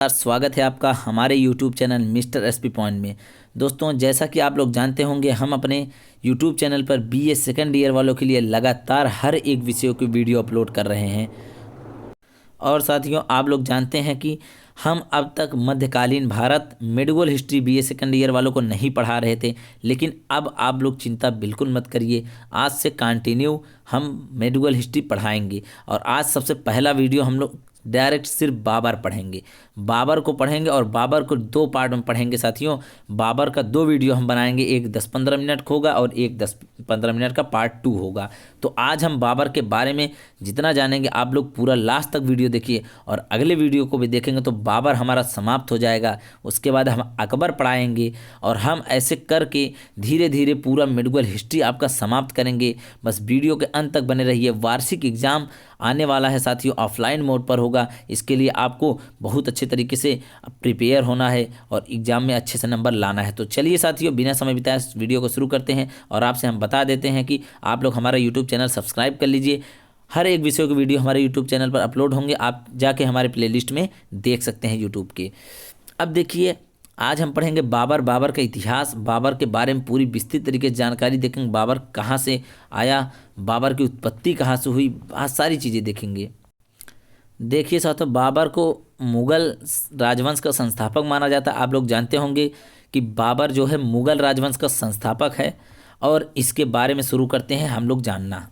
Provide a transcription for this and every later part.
स्वागत है आपका हमारे YouTube channel mister SP point में। दोस्तों, जैसा कि आप लोग जानते होंगे, हम अपने YouTube चैनल पर बीए सेकंड ईयर वालों के लिए लगातार हर एक विषयों की वीडियो अपलोड कर रहे हैं। और साथियों, आप लोग जानते हैं कि हम अब तक मध्यकालीन Bharat medieval history BA second year वालों को नहीं पढ़ा रहे थे, लेकिन अब आप लोग चिंता बिल्कुल मत करिए। आज से कंटिन्यू हम मेडिवल हिस्ट्री पढ़ाएंगे और आज सबसे पहला वीडियो हम लोग डायरेक्ट सिर्फ बाबर पढ़ेंगे। बाबर को पढ़ेंगे और बाबर को दो पार्ट में पढ़ेंगे साथियों। बाबर का दो वीडियो हम बनाएंगे, एक 10-15 मिनट का होगा और एक 10-15 मिनट का पार्ट 2 होगा। तो आज हम बाबर के बारे में जितना जानेंगे, आप लोग पूरा लास्ट तक वीडियो देखिए और अगले वीडियो को भी देखेंगे तो बाबर हमारा समाप्त हो जाएगा। उसके बाद हम अकबर पढ़ाएंगे और हम ऐसे करके धीरे धीरे पूरा मेडिवल हिस्ट्री आपका समाप्त करेंगे। बस वीडियो के अंत तक बने रहिए। वार्षिक एग्जाम आने वाला है साथियों, ऑफलाइन मोड पर होगा। इसके लिए आपको बहुत अच्छे तरीके से प्रिपेयर होना है और एग्जाम में अच्छे से नंबर लाना है। तो चलिए साथियों, बिना समय बिताए इस वीडियो को शुरू करते हैं और आपसे हम बता देते हैं कि आप लोग हमारा यूट्यूब चैनल सब्सक्राइब कर लीजिए। हर एक विषय की वीडियो हमारे यूट्यूब चैनल पर अपलोड होंगे, आप जाके हमारे प्लेलिस्ट में देख सकते हैं यूट्यूब के। अब देखिए, आज हम पढ़ेंगे बाबर का इतिहास, बाबर के बारे में पूरी विस्तृत तरीके से जानकारी देखेंगे। बाबर कहाँ से आया, बाबर की उत्पत्ति कहाँ से हुई, बहुत सारी चीज़ें देखेंगे। देखिए साथियों, बाबर को मुगल राजवंश का संस्थापक माना जाता है। आप लोग जानते होंगे कि बाबर जो है मुगल राजवंश का संस्थापक है और इसके बारे में शुरू करते हैं हम लोग जानना।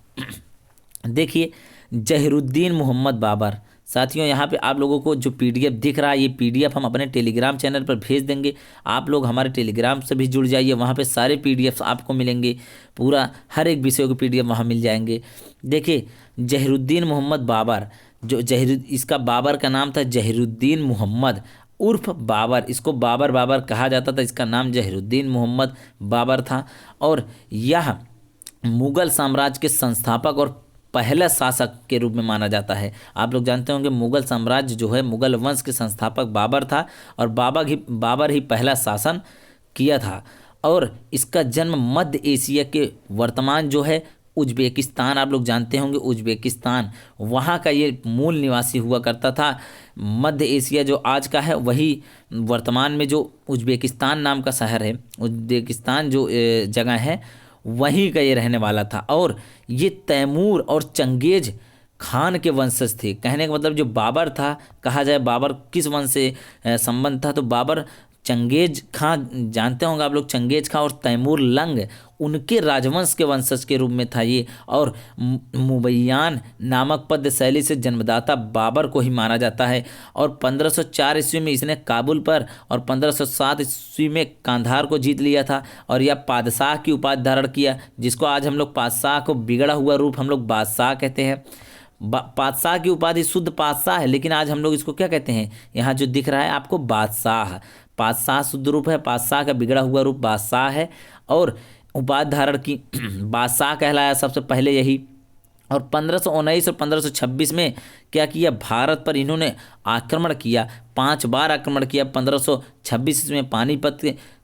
देखिए, जहीरुद्दीन मोहम्मद बाबर। साथियों, यहाँ पे आप लोगों को जो पीडीएफ दिख रहा है, ये पीडीएफ हम अपने टेलीग्राम चैनल पर भेज देंगे। आप लोग हमारे टेलीग्राम से भी जुड़ जाइए, वहाँ पे सारे पीडीएफ आपको मिलेंगे। पूरा हर एक विषय के पीडीएफ वहाँ मिल जाएंगे। देखिए, जहीरुद्दीन मोहम्मद बाबर, जो इसका बाबर का नाम था जहीरुद्दीन मोहम्मद उर्फ बाबर। इसको बाबर कहा जाता था। इसका नाम जहीरुद्दीन मोहम्मद बाबर था और यह मुगल साम्राज्य के संस्थापक और पहला शासक के रूप में माना जाता है। आप लोग जानते होंगे मुगल साम्राज्य जो है, मुगल वंश के संस्थापक बाबर था और बाबर ही पहला शासन किया था। और इसका जन्म मध्य एशिया के वर्तमान जो है उज्बेकिस्तान, आप लोग जानते होंगे उज्बेकिस्तान, वहाँ का ये मूल निवासी हुआ करता था। मध्य एशिया जो आज का है, वही वर्तमान में जो उज्बेकिस्तान नाम का शहर है, उज्बेकिस्तान जो जगह है, वहीं का ये रहने वाला था। और ये तैमूर और चंगेज खान के वंशज थे। कहने का मतलब जो बाबर था, कहा जाए बाबर किस वंश से संबंध था, तो बाबर चंगेज खां, जानते होंगे आप लोग, चंगेज खां और तैमूर लंग, उनके राजवंश के वंशज के रूप में था ये। और मुबैयान नामक पद शैली से जन्मदाता बाबर को ही माना जाता है। और 1504 ईस्वी में इसने काबुल पर और 1507 ईस्वी में कांधार को जीत लिया था और यह पादशाह की उपाधि धारण किया, जिसको आज हम लोग पादशाह को बिगड़ा हुआ रूप हम लोग बादशाह कहते हैं। पादशाह की उपाधि शुद्ध पादशाह है, लेकिन आज हम लोग इसको क्या कहते हैं, यहाँ जो दिख रहा है आपको बादशाह। पादशाह शुद्ध रूप है, पादशाह का बिगड़ा हुआ रूप बादशाह है। और उपाधि धारण की बादशाह कहलाया सबसे पहले यही। और 1519 और 1526 में क्या किया, भारत पर इन्होंने आक्रमण किया, 5 बार आक्रमण किया। 1526 में पानीपत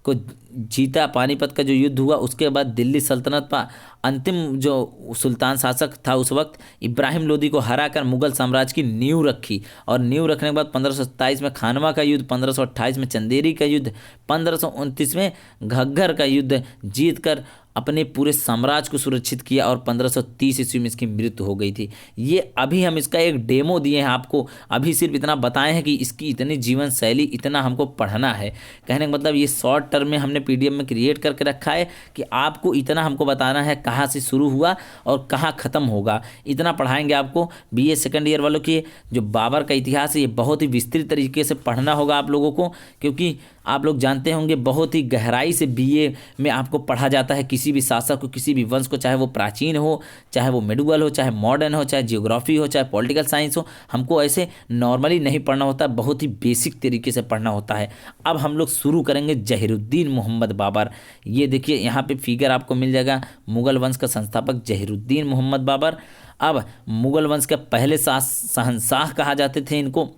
को जीता, पानीपत का जो युद्ध हुआ, उसके बाद दिल्ली सल्तनत पर अंतिम जो सुल्तान शासक था उस वक्त, इब्राहिम लोदी को हराकर मुगल साम्राज्य की नींव रखी। और नींव रखने के बाद 1527 में खानवा का युद्ध, 1528 में चंदेरी का युद्ध, 1529 में घग्गर का युद्ध जीतकर अपने पूरे साम्राज्य को सुरक्षित किया और 1530 ईस्वी में इसकी मृत्यु हो गई थी। ये अभी हम इसका एक डेमो दिए हैं आपको, अभी सिर्फ इतना बताए हैं कि इसकी इतनी जीवन शैली, इतना हमको पढ़ना है। कहने का मतलब ये शॉर्ट टर्म में हमने पीडीएफ में क्रिएट करके रखा है कि आपको इतना हमको बताना है, कहाँ से शुरू हुआ और कहाँ ख़त्म होगा, इतना पढ़ाएंगे आपको। बीए सेकंड ईयर वालों की जो बाबर का इतिहास है, ये बहुत ही विस्तृत तरीके से पढ़ना होगा आप लोगों को, क्योंकि आप लोग जानते होंगे बहुत ही गहराई से बीए में आपको पढ़ा जाता है किसी भी शासक को, किसी भी वंश को, चाहे वो प्राचीन हो, चाहे वो मिडुअल हो, चाहे मॉडर्न हो, चाहे जियोग्राफी हो, चाहे पॉलिटिकल साइंस हो। हमको ऐसे नॉर्मली नहीं पढ़ना होता, बहुत ही बेसिक तरीके से पढ़ना होता है। अब हम लोग शुरू करेंगे जहीरुद्दीन मोहम्मद बाबर। ये देखिए, यहाँ पे फिगर आपको मिल जाएगा, मुगल वंश का संस्थापक जहीरुद्दीन मोहम्मद बाबर। अब मुगल वंश के पहले शहंशाह कहा जाते थे इनको।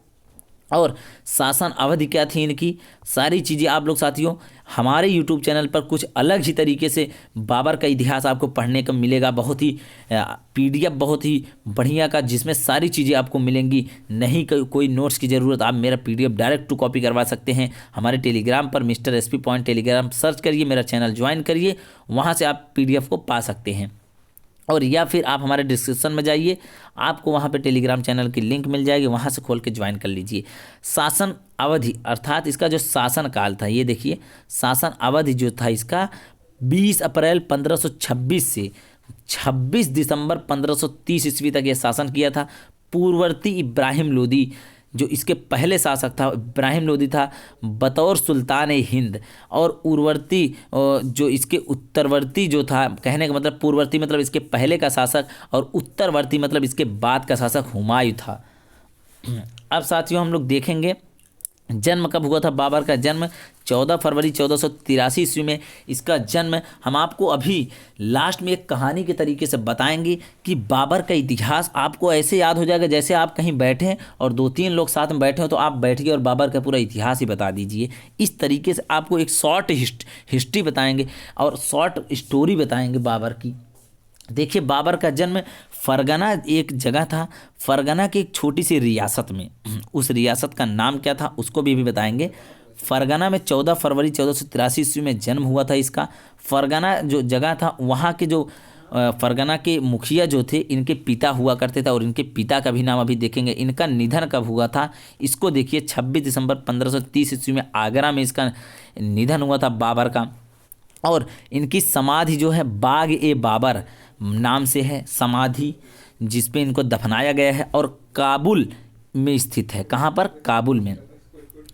और शासन अवधि क्या थी इनकी, सारी चीज़ें आप लोग साथियों हमारे यूट्यूब चैनल पर कुछ अलग ही तरीके से बाबर का इतिहास आपको पढ़ने को मिलेगा, बहुत ही पीडीएफ बहुत ही बढ़िया का, जिसमें सारी चीज़ें आपको मिलेंगी। नहीं कोई नोट्स की ज़रूरत, आप मेरा पीडीएफ डायरेक्ट टू कॉपी करवा सकते हैं हमारे टेलीग्राम पर, mister SP point Telegram search करिए, मेरा चैनल ज्वाइन करिए, वहाँ से आप पीडीएफ को पा सकते हैं। और या फिर आप हमारे डिस्क्रिप्शन में जाइए, आपको वहाँ पे टेलीग्राम चैनल की लिंक मिल जाएगी, वहाँ से खोल के ज्वाइन कर लीजिए। शासन अवधि अर्थात इसका जो शासन काल था, ये देखिए शासन अवधि जो था इसका 20 अप्रैल 1526 से 26 दिसंबर 1530 ईस्वी तक ये शासन किया था। पूर्ववर्ती इब्राहिम लोदी जो इसके पहले शासक था, इब्राहिम लोदी था बतौर सुल्तान हिंद, और उर्वरती जो इसके उत्तरवर्ती जो था, कहने का मतलब पूर्ववर्ती मतलब इसके पहले का शासक और उत्तरवर्ती मतलब इसके बाद का शासक हुमायूं था। अब साथियों हम लोग देखेंगे जन्म कब हुआ था। बाबर का जन्म 14 फरवरी 1483 ईस्वी में इसका जन्म। हम आपको अभी लास्ट में एक कहानी के तरीके से बताएंगे कि बाबर का इतिहास आपको ऐसे याद हो जाएगा जैसे आप कहीं बैठे हैं और 2-3 लोग साथ में बैठे हो, तो आप बैठिए और बाबर का पूरा इतिहास ही बता दीजिए। इस तरीके से आपको एक शॉर्ट हिस्ट्री बताएंगे और शॉर्ट स्टोरी बताएंगे बाबर की। देखिए बाबर का जन्म फरगना एक जगह था, फरगना की एक छोटी सी रियासत में, उस रियासत का नाम क्या था उसको भी बताएंगे। फरगना में 14 फरवरी 1483 ईस्वी में जन्म हुआ था इसका। फरगना जो जगह था वहाँ के जो फरगना के मुखिया जो थे इनके पिता हुआ करते थे, और इनके पिता का भी नाम अभी देखेंगे। इनका निधन कब हुआ था इसको देखिए, 26 दिसंबर 1530 ईस्वी में आगरा में इसका निधन हुआ था बाबर का। और इनकी समाधि जो है बाग ए बाबर नाम से है समाधि, जिस पे इनको दफनाया गया है, और काबुल में स्थित है। कहाँ पर? काबुल में।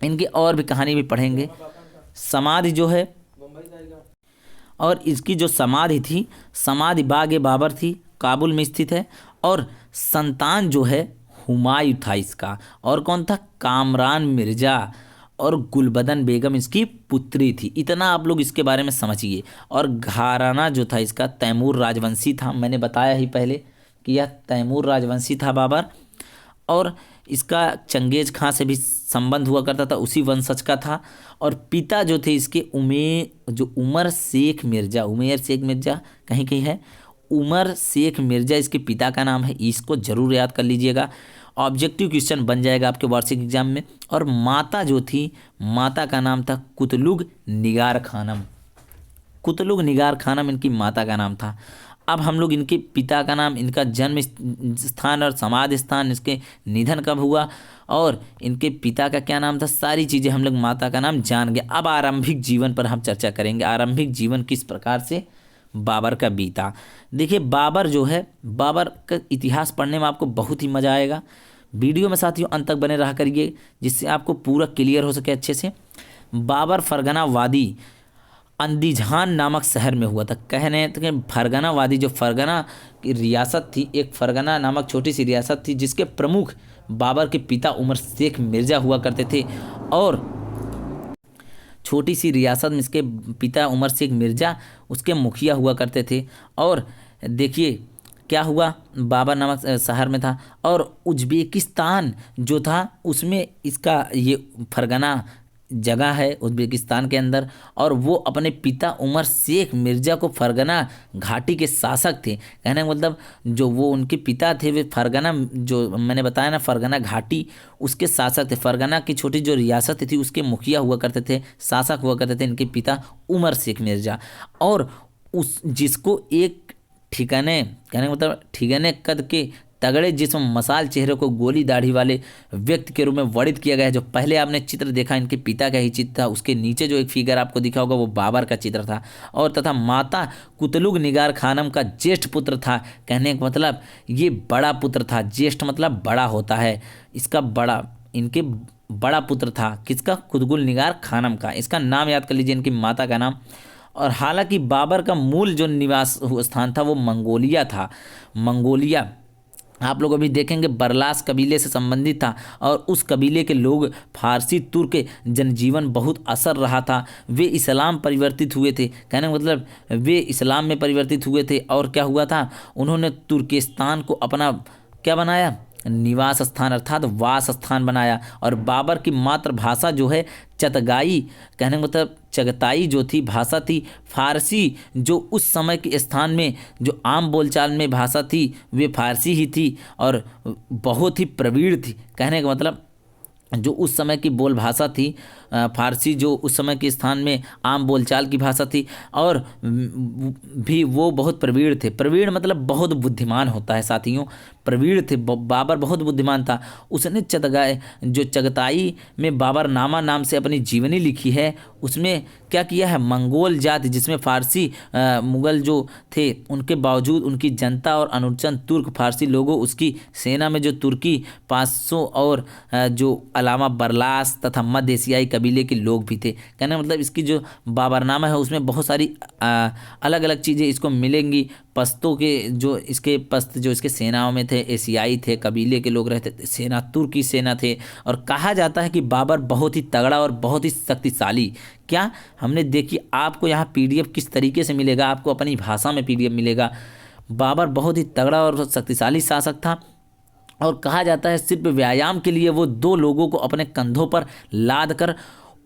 इनकी और भी कहानी भी पढ़ेंगे। समाधि जो है, और इसकी जो समाधि थी, समाधि बाग ए बाबर थी, काबुल में स्थित है। और संतान जो है हुमायूं था इसका, और कौन था? कामरान मिर्जा, और गुलबदन बेगम इसकी पुत्री थी। इतना आप लोग इसके बारे में समझिए। और घराना जो था इसका तैमूर राजवंशी था, मैंने बताया ही पहले कि यह तैमूर राजवंशी था बाबर। और इसका चंगेज खां से भी संबंध हुआ करता था, उसी वंशज का था। और पिता जो थे इसके उमर शेख मिर्जा कहीं कहीं है, उमर शेख मिर्जा इसके पिता का नाम है, इसको जरूर याद कर लीजिएगा, ऑब्जेक्टिव क्वेश्चन बन जाएगा आपके वार्षिक एग्जाम में। और माता जो थी, माता का नाम था कुतलुग निगार खानम, कुतलुग निगार खानम इनकी माता का नाम था। अब हम लोग इनके पिता का नाम, इनका जन्म स्थान और समाधि स्थान, इसके निधन कब हुआ और इनके पिता का क्या नाम था, सारी चीज़ें हम लोग माता का नाम जान गए। अब आरंभिक जीवन पर हम चर्चा करेंगे, आरंभिक जीवन किस प्रकार से बाबर का बीता। देखिए बाबर जो है, बाबर का इतिहास पढ़ने में आपको बहुत ही मज़ा आएगा। वीडियो में साथियों अंत तक बने रहा करिए, जिससे आपको पूरा क्लियर हो सके अच्छे से। बाबर फरगना वादी अंदीजान नामक शहर में हुआ था। कहने कि फरगना वादी जो फरगना की रियासत थी, एक फरगना नामक छोटी सी रियासत थी, जिसके प्रमुख बाबर के पिता उमर शेख मिर्जा हुआ करते थे। और छोटी सी रियासत में इसके पिता उमर शेख मिर्जा उसके मुखिया हुआ करते थे। और देखिए क्या हुआ, बाबर नामक शहर में था। और उज्बेकिस्तान जो था उसमें इसका ये फरगना जगह है उज्बेकिस्तान के अंदर, और वो अपने पिता उमर शेख मिर्जा को फरगना घाटी के शासक थे। कहने का मतलब जो वो उनके पिता थे वे फरगना, जो मैंने बताया ना फरगना घाटी, उसके शासक थे। फरगना की छोटी जो रियासत थी उसके मुखिया हुआ करते थे, शासक हुआ करते थे इनके पिता उमर शेख मिर्जा। और उस जिसको एक ठिकाने, कहने का मतलब ठिकाने कद के तगड़े जिस्म मसाल चेहरे को गोली दाढ़ी वाले व्यक्ति के रूप में वर्णित किया गया है। जो पहले आपने चित्र देखा इनके पिता का ही चित्र था, उसके नीचे जो एक फिगर आपको दिखा होगा वो बाबर का चित्र था। और तथा माता कुतलुग निगार खानम का ज्येष्ठ पुत्र था। कहने का मतलब ये बड़ा पुत्र था, ज्येष्ठ मतलब बड़ा होता है, इसका बड़ा, इनके बड़ा पुत्र था किसका? कुतुगुल निगार खानम का। इसका नाम याद कर लीजिए, इनकी माता का नाम। और हालांकि बाबर का मूल जो निवास स्थान था वो मंगोलिया था। मंगोलिया आप लोग अभी देखेंगे बरलास कबीले से संबंधित था, और उस कबीले के लोग फारसी तुर्क जनजीवन बहुत असर रहा था। वे इस्लाम परिवर्तित हुए थे, कहने का मतलब वे इस्लाम में परिवर्तित हुए थे। और क्या हुआ था, उन्होंने तुर्किस्तान को अपना क्या बनाया, निवास स्थान अर्थात वास स्थान बनाया। और बाबर की मातृभाषा जो है चगताई, कहने का मतलब चगताई जो थी भाषा थी, फारसी जो उस समय के स्थान में जो आम बोलचाल में भाषा थी वे फारसी ही थी और बहुत ही प्रवीण थी। कहने का मतलब जो उस समय की बोल भाषा थी फारसी जो उस समय के स्थान में आम बोलचाल की भाषा थी और भी वो बहुत प्रवीण थे। प्रवीण मतलब बहुत बुद्धिमान होता है साथियों, प्रवीण थे। बाबर बहुत बुद्धिमान था। उसने चगताई में बाबरनामा नाम से अपनी जीवनी लिखी है। उसमें क्या किया है, मंगोल जाति जिसमें फारसी मुगल जो थे उनके बावजूद उनकी जनता और अनुचन तुर्क फारसी लोगों, उसकी सेना में जो तुर्की 500 और जो अलावा बरलास तथा मध्य एशियाई कबीले के लोग भी थे। कहने का मतलब इसकी जो बाबरनामा है उसमें बहुत सारी अलग अलग चीज़ें इसको मिलेंगी। पश्तो के जो इसके सेनाओं में थे, एशियाई थे, कबीले के लोग रहते थे, सेना तुर्की सेना थे। और कहा जाता है कि बाबर बहुत ही तगड़ा और बहुत ही शक्तिशाली। क्या हमने देखी आपको यहाँ पीडीएफ किस तरीके से मिलेगा, आपको अपनी भाषा में पीडीएफ मिलेगा। बाबर बहुत ही तगड़ा और शक्तिशाली शासक था और कहा जाता है सिर्फ व्यायाम के लिए वो 2 लोगों को अपने कंधों पर लाद कर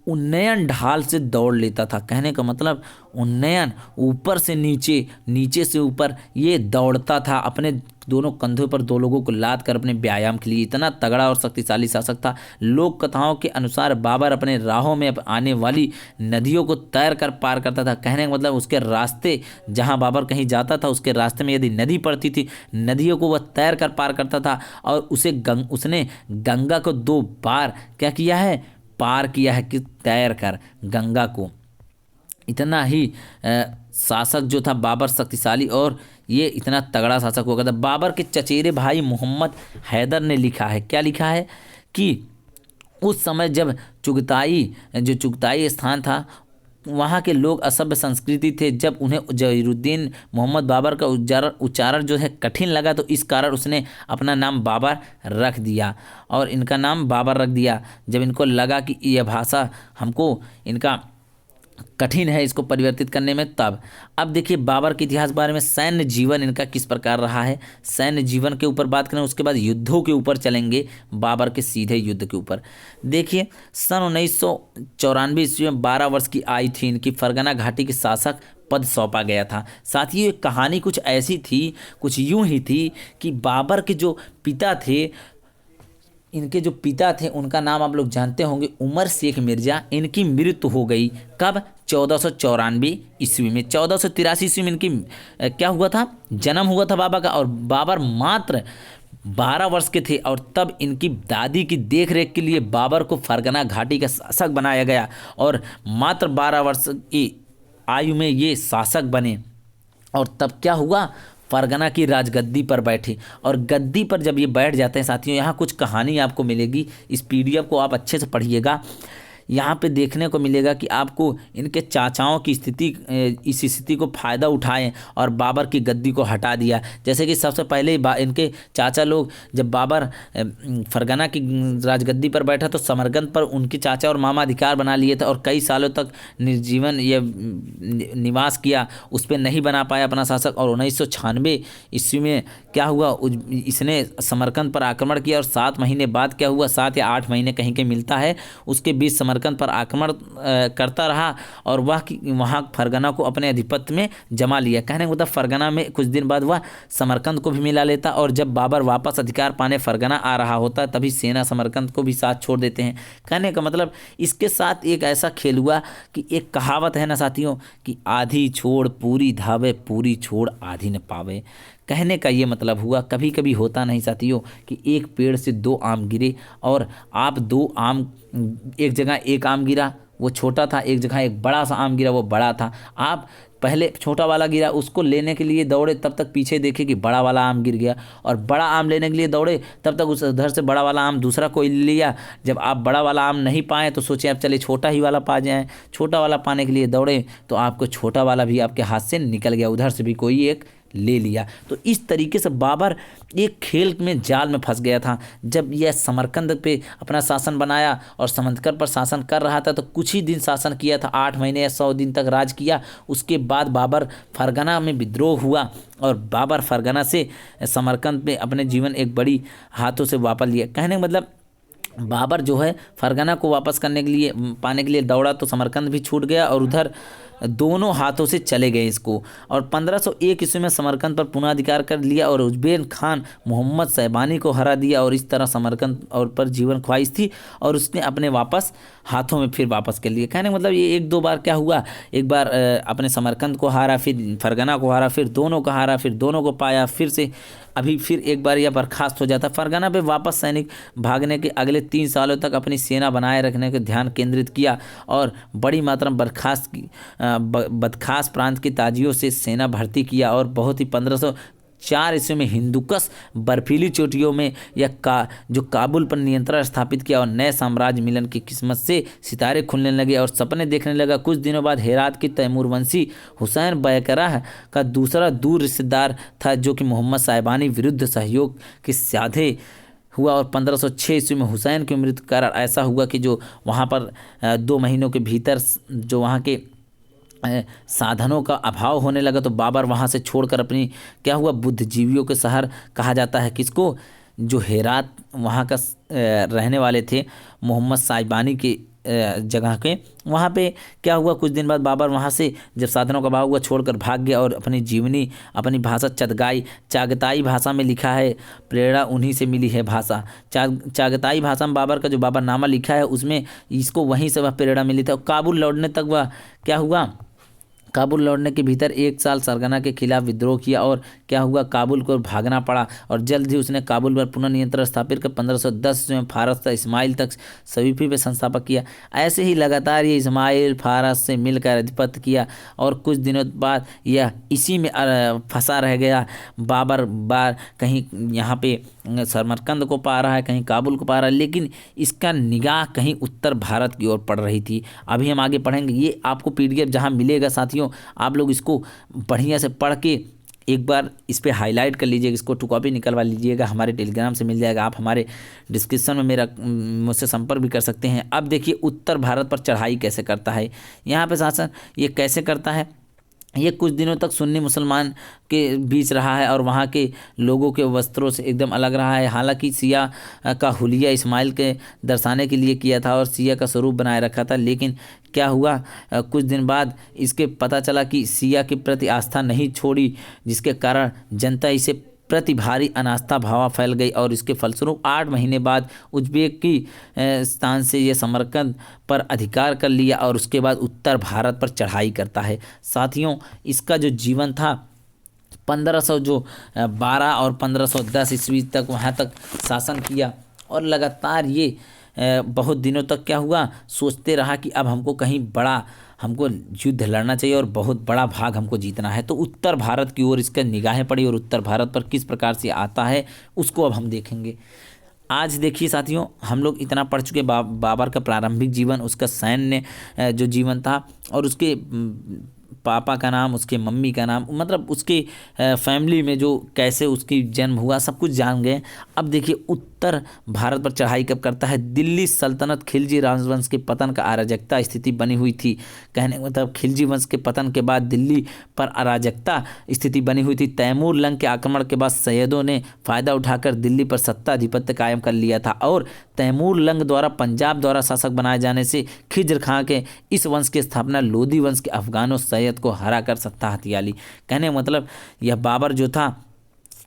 उन्नयन ढाल से दौड़ लेता था। कहने का मतलब उन्नयन ऊपर से नीचे, नीचे से ऊपर ये दौड़ता था अपने दोनों कंधों पर 2 लोगों को लाद कर अपने व्यायाम के लिए। इतना तगड़ा और शक्तिशाली शासक था। लोक कथाओं के अनुसार बाबर अपने राहों में आने वाली नदियों को तैर कर पार करता था। कहने का मतलब उसके रास्ते जहां बाबर कहीं जाता था उसके रास्ते में यदि नदी पड़ती थी, नदियों को वह तैर कर पार करता था। और उसने गंगा को 2 बार क्या किया है, पार किया है कि तैर कर गंगा को। इतना ही शासक जो था बाबर शक्तिशाली और ये इतना तगड़ा शासक हुआ था। बाबर के चचेरे भाई मोहम्मद हैदर ने लिखा है, क्या लिखा है कि उस समय जब चुगताई स्थान था वहाँ के लोग असभ्य संस्कृति थे। जब उन्हें जहीरुद्दीन मोहम्मद बाबर का उच्चारण जो है कठिन लगा तो इस कारण उसने अपना नाम बाबर रख दिया और इनका नाम बाबर रख दिया। जब इनको लगा कि यह भाषा हमको इनका कठिन है इसको परिवर्तित करने में तब। अब देखिए बाबर के इतिहास बारे में, सैन्य जीवन इनका किस प्रकार रहा है। सैन्य जीवन के ऊपर बात करें, उसके बाद युद्धों के ऊपर चलेंगे, बाबर के सीधे युद्ध के ऊपर। देखिए सन 1994 ईस्वी में 12 वर्ष की आयु थी इनकी, फरगना घाटी के शासक पद सौंपा गया था। साथ ही कहानी कुछ ऐसी थी, कुछ यूं ही थी कि बाबर के जो पिता थे, इनके जो पिता थे उनका नाम आप लोग जानते होंगे उमर शेख मिर्जा। इनकी मृत्यु हो गई कब, 1494 ईस्वी में। 1483 ईस्वी में इनकी क्या हुआ था, जन्म हुआ था बाबा का। और बाबर मात्र 12 वर्ष के थे और तब इनकी दादी की देखरेख के लिए बाबर को फरगना घाटी का शासक बनाया गया और मात्र 12 वर्ष की आयु में ये शासक बने। और तब क्या हुआ, फरगना की राजगद्दी पर बैठे। और गद्दी पर जब ये बैठ जाते हैं साथियों, यहाँ कुछ कहानी आपको मिलेगी। इस पीडीएफ को आप अच्छे से पढ़िएगा। यहाँ पे देखने को मिलेगा कि आपको इनके चाचाओं की स्थिति, इस स्थिति को फ़ायदा उठाएं और बाबर की गद्दी को हटा दिया। जैसे कि सबसे पहले इनके चाचा लोग, जब बाबर फरगना की राजगद्दी पर बैठा तो समरकंद पर उनके चाचा और मामा अधिकार बना लिए थे और कई सालों तक निर्जीवन ये निवास किया, उस पर नहीं बना पाया अपना शासक। और 1996 ईस्वी में क्या हुआ, इसने समरकंद पर आक्रमण किया और 7 महीने बाद क्या हुआ, 7 या 8 महीने कहीं के मिलता है, उसके बीच समरकंद पर आक्रमण करता रहा और वहाँ फरगना को अपने आधिपत्य में जमा लिया। कहने का मतलब फरगना में कुछ दिन बाद वह समरकंद को भी मिला लेता और जब बाबर वापस अधिकार पाने फरगना आ रहा होता तभी सेना समरकंद को भी साथ छोड़ देते हैं। कहने का मतलब इसके साथ एक ऐसा खेल हुआ कि एक कहावत है ना साथियों कि आधी छोड़ पूरी धावे, पूरी छोड़ आधी न पावे। कहने का ये मतलब हुआ, कभी कभी होता नहीं साथियों कि एक पेड़ से 2 आम गिरे और आप 2 आम, एक जगह एक आम गिरा वो छोटा था, एक जगह एक बड़ा सा आम गिरा वो बड़ा था। आप पहले छोटा वाला गिरा उसको लेने के लिए दौड़े, तब तक पीछे देखे कि बड़ा वाला आम गिर गया और बड़ा आम लेने के लिए दौड़े, तब तक उस उधर से बड़ा वाला आम दूसरा कोई लिया। जब आप बड़ा वाला आम नहीं पाए तो सोचे आप चले छोटा ही वाला पा जाएं। छोटा वाला पाने के लिए दौड़े तो आपको छोटा वाला भी आपके हाथ से निकल गया, उधर से भी कोई एक ले लिया। तो इस तरीके से बाबर एक खेल में जाल में फंस गया था। जब यह समरकंद पे अपना शासन बनाया और समरकंद पर शासन कर रहा था तो कुछ ही दिन शासन किया था, 8 महीने या 100 दिन तक राज किया। उसके बाद बाबर फरगना में विद्रोह हुआ और बाबर फरगना से समरकंद में अपने जीवन एक बड़ी हाथों से वापस लिया। कहने का मतलब बाबर जो है फरगना को वापस करने के लिए पाने के लिए दौड़ा तो समरकंद भी छूट गया और उधर दोनों हाथों से चले गए इसको। और 1501 ईस्वी में समरकंद पर पुनः अधिकार कर लिया और उज्बेक खान मोहम्मद शैबानी को हरा दिया और इस तरह समरकंद और पर जीवन ख्वाहिश थी और उसने अपने वापस हाथों में फिर वापस कर लिया। कहने का मतलब ये एक दो बार क्या हुआ, एक बार अपने समरकंद को हारा, फिर फरगना को हारा, फिर दोनों को हारा, फिर दोनों को पाया, फिर से अभी फिर एक बार यह बर्खास्त हो जाता। फरगना पे वापस सैनिक भागने के अगले 3 सालों तक अपनी सेना बनाए रखने के ध्यान केंद्रित किया और बड़ी मात्रा में बदखास प्रांत के ताजियों से सेना भर्ती किया और बहुत ही 1504 ईस्वी में हिंदुकश बर्फीली चोटियों में जो काबुल पर नियंत्रण स्थापित किया और नए साम्राज्य मिलन की किस्मत से सितारे खुलने लगे और सपने देखने लगा। कुछ दिनों बाद हेरात की तैमूर वंशी हुसैन बैकराह का दूसरा दूर रिश्तेदार था जो कि मोहम्मद साहिबानी विरुद्ध सहयोग के साधे हुआ और 1506 ईस्वी में हुसैन की मृत्यु कारण ऐसा हुआ कि जो वहाँ पर 2 महीनों के भीतर जो वहाँ के साधनों का अभाव होने लगा तो बाबर वहाँ से छोड़कर अपनी क्या हुआ बुद्धिजीवियों के शहर कहा जाता है किसको, जो हेरात वहाँ का रहने वाले थे मोहम्मद साहिबानी के जगह के, वहाँ पे क्या हुआ कुछ दिन बाद बाबर वहाँ से जब साधनों का अभाव हुआ छोड़कर भाग गया और अपनी जीवनी अपनी भाषा चागताई भाषा में लिखा है। प्रेरणा उन्हीं से मिली है भाषा चागताई भाषा में बाबर का जो बाबरनामा लिखा है उसमें इसको वहीं से वह प्रेरणा मिली था। काबुल लौटने तक वह क्या हुआ, काबुल लौटने के भीतर 1 साल सरगना के खिलाफ विद्रोह किया और क्या हुआ काबुल को भागना पड़ा और जल्द ही उसने काबुल पर पुनः नियंत्रण स्थापित कर 1510 में फारस तक इस्माइल तक सवीपी में संस्थापक किया। ऐसे ही लगातार ये इस्माइल फारस से मिलकर आधिपत्य किया और कुछ दिनों बाद यह इसी में फंसा रह गया। बाबर बार कहीं यहाँ पे समरकंद को पा रहा है, कहीं काबुल को पा रहा है, लेकिन इसका निगाह कहीं उत्तर भारत की ओर पड़ रही थी। अभी हम आगे पढ़ेंगे, ये आपको PDF जहाँ मिलेगा साथियों, आप लोग इसको बढ़िया से पढ़ के एक बार इस पर हाईलाइट कर लीजिएगा, इसको 2 कॉपी निकलवा लीजिएगा, हमारे टेलीग्राम से मिल जाएगा। आप हमारे डिस्क्रिप्शन में मुझसे संपर्क भी कर सकते हैं। अब देखिए उत्तर भारत पर चढ़ाई कैसे करता है, यहाँ पे शासन ये कैसे करता है। ये कुछ दिनों तक सुन्नी मुसलमान के बीच रहा है और वहाँ के लोगों के वस्त्रों से एकदम अलग रहा है। हालांकि सिया का हुलिया इस्माइल के दर्शाने के लिए किया था और सिया का स्वरूप बनाए रखा था, लेकिन क्या हुआ कुछ दिन बाद इसके पता चला कि सिया के प्रति आस्था नहीं छोड़ी, जिसके कारण जनता इसे प्रति भारी अनास्था भावा फैल गई और इसके फलस्वरूप 8 महीने बाद उज्बेक की स्थान से ये समरकंद पर अधिकार कर लिया और उसके बाद उत्तर भारत पर चढ़ाई करता है। साथियों इसका जो जीवन था 1512 और 1510 ईस्वी तक वहाँ तक शासन किया और लगातार ये बहुत दिनों तक क्या हुआ सोचते रहा कि अब हमको कहीं बड़ा हमको युद्ध लड़ना चाहिए और बहुत बड़ा भाग हमको जीतना है। तो उत्तर भारत की ओर इसका निगाहें पड़ी और उत्तर भारत पर किस प्रकार से आता है उसको अब हम देखेंगे। आज देखिए साथियों हम लोग इतना पढ़ चुके बाबर का प्रारंभिक जीवन, उसका सैन्य जो जीवन था और उसके पापा का नाम, उसके मम्मी का नाम, मतलब उसके फैमिली में जो कैसे उसकी जन्म हुआ सब कुछ जान गए। अब देखिए उत्तर भारत पर चढ़ाई कब करता है। दिल्ली सल्तनत खिलजी राजवंश के पतन का अराजकता स्थिति बनी हुई थी। कहने का मतलब खिलजी वंश के पतन के बाद दिल्ली पर अराजकता स्थिति बनी हुई थी। तैमूर लंग के आक्रमण के बाद सैयदों ने फ़ायदा उठाकर दिल्ली पर सत्ताधिपत्य कायम कर लिया था और तैमूर लंग द्वारा पंजाब द्वारा शासक बनाए जाने से खिज्र खां के इस वंश की स्थापना लोधी वंश के अफगानों सैयद को हराकर सत्ता हथिया ली। कहने का मतलब यह बाबर जो था,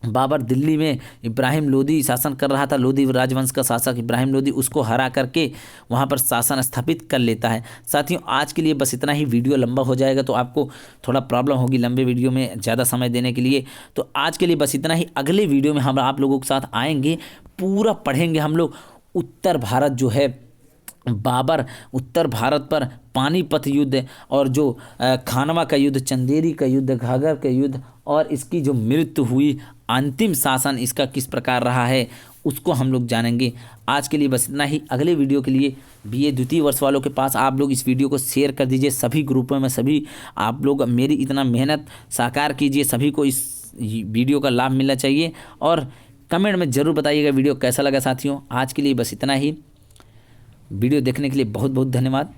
बाबर दिल्ली में इब्राहिम लोदी शासन कर रहा था, लोदी राजवंश का शासक इब्राहिम लोदी, उसको हरा करके वहाँ पर शासन स्थापित कर लेता है। साथियों आज के लिए बस इतना ही। वीडियो लंबा हो जाएगा तो आपको थोड़ा प्रॉब्लम होगी लंबे वीडियो में ज़्यादा समय देने के लिए, तो आज के लिए बस इतना ही। अगले वीडियो में हम आप लोगों के साथ आएंगे, पूरा पढ़ेंगे हम लोग उत्तर भारत जो है बाबर उत्तर भारत पर पानीपत युद्ध और जो खानवा का युद्ध, चंदेरी का युद्ध, घाघर का युद्ध और इसकी जो मृत्यु हुई, अंतिम शासन इसका किस प्रकार रहा है उसको हम लोग जानेंगे। आज के लिए बस इतना ही। अगले वीडियो के लिए BA द्वितीय वर्ष वालों के पास आप लोग इस वीडियो को शेयर कर दीजिए, सभी ग्रुपों में, सभी आप लोग मेरी इतना मेहनत साकार कीजिए, सभी को इस वीडियो का लाभ मिलना चाहिए। और कमेंट में ज़रूर बताइएगा वीडियो कैसा लगा साथियों। आज के लिए बस इतना ही। वीडियो देखने के लिए बहुत बहुत धन्यवाद।